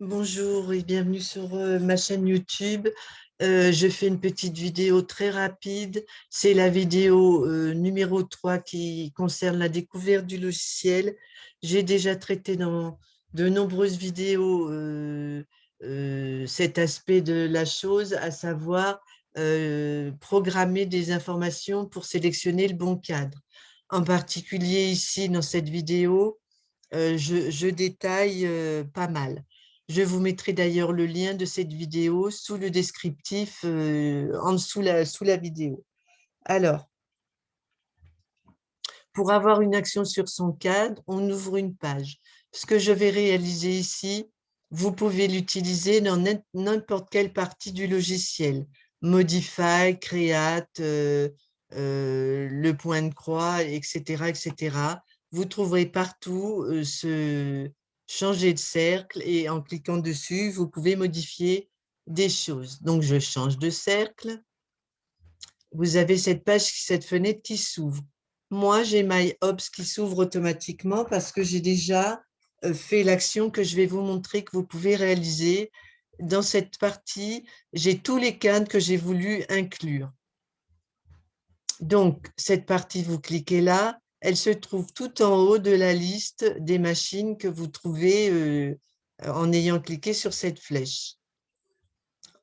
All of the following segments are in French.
Bonjour et bienvenue sur ma chaîne YouTube. Je fais une petite vidéo très rapide. C'est la vidéo numéro 3 qui concerne la découverte du logiciel. J'ai déjà traité dans de nombreuses vidéos cet aspect de la chose, à savoir programmer des informations pour sélectionner le bon cadre. En particulier ici, dans cette vidéo, je détaille pas mal. Je vous mettrai d'ailleurs le lien de cette vidéo sous le descriptif, en dessous sous la vidéo. Alors, pour avoir une action sur son cadre, on ouvre une page. Ce que je vais réaliser ici, vous pouvez l'utiliser dans n'importe quelle partie du logiciel. Modify, Create, le point de croix, etc., etc. Vous trouverez partout ce changer de cercle et en cliquant dessus, vous pouvez modifier des choses. Donc, je change de cercle. Vous avez cette fenêtre qui s'ouvre. Moi, j'ai MyOps qui s'ouvre automatiquement parce que j'ai déjà fait l'action que je vais vous montrer que vous pouvez réaliser. Dans cette partie, j'ai tous les cadres que j'ai voulu inclure. Donc, cette partie, vous cliquez là, elle se trouve tout en haut de la liste des machines que vous trouvez en ayant cliqué sur cette flèche.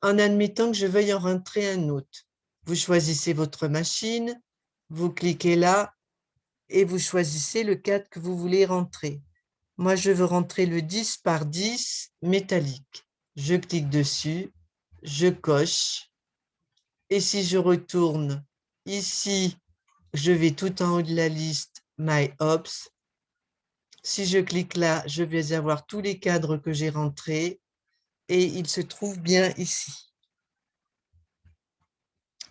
En admettant que je veuille en rentrer un autre, vous choisissez votre machine, vous cliquez là et vous choisissez le cadre que vous voulez rentrer. Moi, je veux rentrer le 10 par 10 métallique. Je clique dessus, je coche et si je retourne ici, je vais tout en haut de la liste MyOps. Si je clique là, je vais avoir tous les cadres que j'ai rentrés et ils se trouvent bien ici.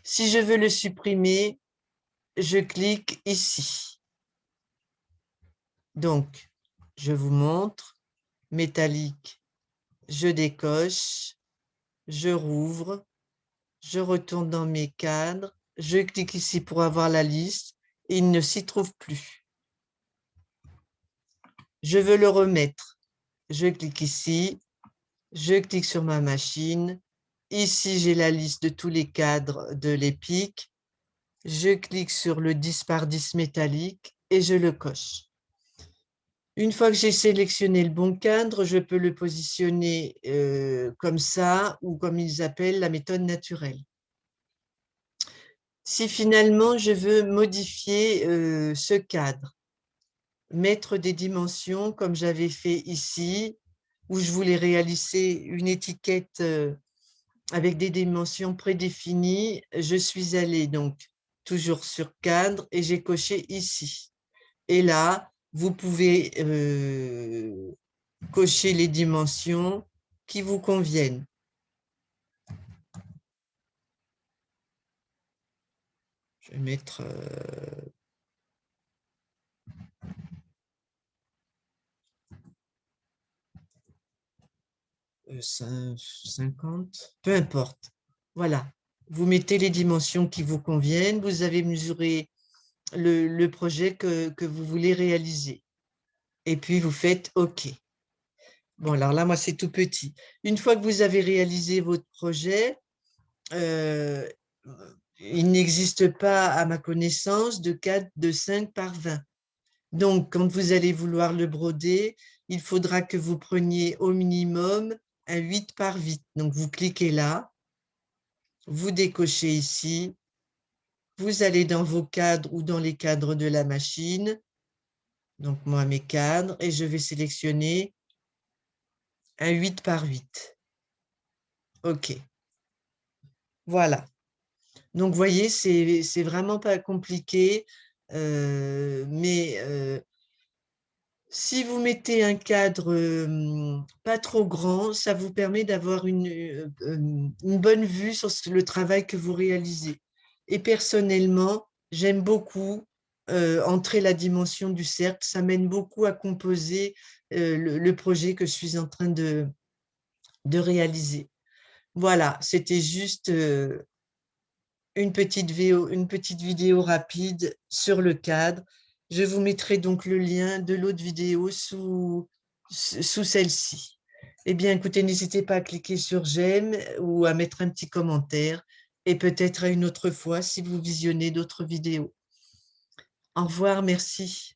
Si je veux le supprimer, je clique ici. Donc, je vous montre, métallique, je décoche, je rouvre, je retourne dans mes cadres, je clique ici pour avoir la liste et il ne s'y trouve plus. Je veux le remettre. Je clique ici, je clique sur ma machine. Ici, j'ai la liste de tous les cadres de l'EPIC. Je clique sur le 10 par 10 métallique et je le coche. Une fois que j'ai sélectionné le bon cadre, je peux le positionner comme ça ou comme ils appellent la méthode naturelle. Si finalement je veux modifier ce cadre, mettre des dimensions comme j'avais fait ici, où je voulais réaliser une étiquette avec des dimensions prédéfinies, je suis allée donc toujours sur cadre et j'ai coché ici. Et là, vous pouvez cocher les dimensions qui vous conviennent. Je vais mettre 50, peu importe. Voilà, vous mettez les dimensions qui vous conviennent, vous avez mesuré le projet que vous voulez réaliser. Et puis, vous faites OK. Bon, alors là, moi, c'est tout petit. Une fois que vous avez réalisé votre projet, euh, il n'existe pas, à ma connaissance, de cadre de 5 par 20. Donc, quand vous allez vouloir le broder, il faudra que vous preniez au minimum un 8 par 8. Donc, vous cliquez là, vous décochez ici, vous allez dans vos cadres ou dans les cadres de la machine. Donc, moi, mes cadres, et je vais sélectionner un 8 par 8. OK. Voilà. Donc, vous voyez, c'est vraiment pas compliqué, mais si vous mettez un cadre pas trop grand, ça vous permet d'avoir une bonne vue sur le travail que vous réalisez. Et personnellement, j'aime beaucoup entrer la dimension du cercle. Ça m'aide beaucoup à composer le projet que je suis en train de réaliser. Voilà, c'était juste une petite vidéo rapide sur le cadre. Je vous mettrai donc le lien de l'autre vidéo sous celle-ci. Eh bien, écoutez, n'hésitez pas à cliquer sur j'aime ou à mettre un petit commentaire et peut-être à une autre fois si vous visionnez d'autres vidéos. Au revoir, merci.